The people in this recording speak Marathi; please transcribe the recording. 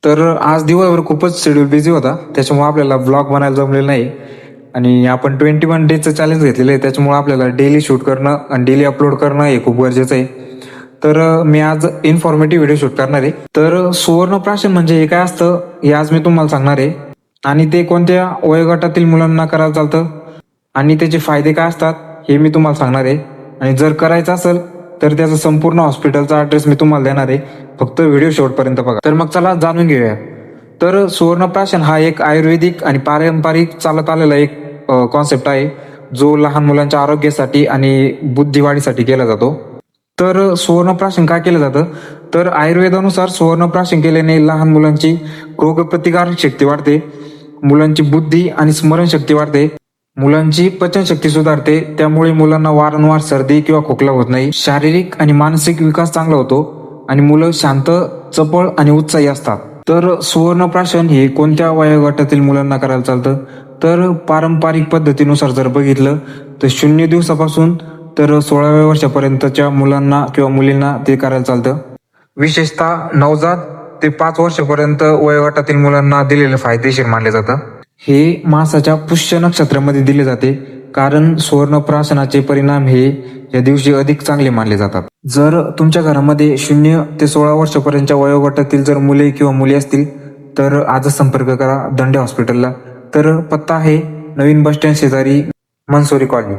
तर आज दिवसभर खूपच शेड्यूल बिझी होता, त्याच्यामुळे आपल्याला ब्लॉग बनायला जमलेलं नाही. आणि आपण 21 डेजचं चॅलेंज घेतलेलं आहे, त्याच्यामुळे आपल्याला डेली शूट करणं आणि डेली अपलोड करणं हे खूप गरजेचं आहे. तर मी आज इन्फॉर्मेटिव्ह व्हिडिओ शूट करणार आहे. तर सुवर्णप्राशन म्हणजे हे काय असतं हे आज मी तुम्हाला सांगणार आहे. आणि ते कोणत्या वयोगटातील मुलांना करायला चालतं आणि त्याचे फायदे काय असतात हे मी तुम्हाला सांगणार आहे. आणि जर करायचं असेल तर त्याचा संपूर्ण हॉस्पिटलचा ॲड्रेस मी तुम्हाला देणार आहे. फक्त व्हिडिओ शेवटपर्यंत बघा. तर मग चला जाणून घेऊया. तर सुवर्णप्राशन हा एक आयुर्वेदिक आणि पारंपरिक चालत आलेला एक कॉन्सेप्ट आहे, जो लहान मुलांच्या आरोग्यासाठी आणि बुद्धिवाढीसाठी केला जातो. तर सुवर्णप्राशन काय केलं जातं, तर आयुर्वेदानुसार सुवर्णप्राशन केल्याने लहान मुलांची रोगप्रतिकारक शक्ती वाढते, मुलांची बुद्धी आणि स्मरणशक्ती वाढते, मुलांची पचनशक्ती सुधारते, त्यामुळे मुलांना वारंवार सर्दी किंवा खोकला होत नाही, शारीरिक आणि मानसिक विकास चांगला होतो आणि मुलं शांत, चपळ आणि उत्साही असतात. तर सुवर्णप्राशन हे कोणत्या वयोगटातील मुलांना करायला चालतं, तर पारंपरिक पद्धतीनुसार जर बघितलं तर 0 दिवसापासून तर 16व्या वर्षापर्यंतच्या मुलांना किंवा मुलींना ते करायला चालतं. विशेषतः नवजात ते 5 वर्षापर्यंत वयोगटातील मुलांना दिलेलं फायदेशीर मानले जातं. हे मासाच्या पुष्य नक्षत्रामध्ये दिले जाते, कारण सुवर्णप्राशनाचे परिणाम हे या दिवशी अधिक चांगले मानले जातात. जर तुमच्या घरामध्ये 0 ते 16 वर्षापर्यंतच्या वयोगटातील जर मुले किंवा मुली असतील तर आजच संपर्क करा दंडे हॉस्पिटलला. तर पत्ता आहे नवीन बस स्टँड शेजारी, मनसोरी कॉलनी.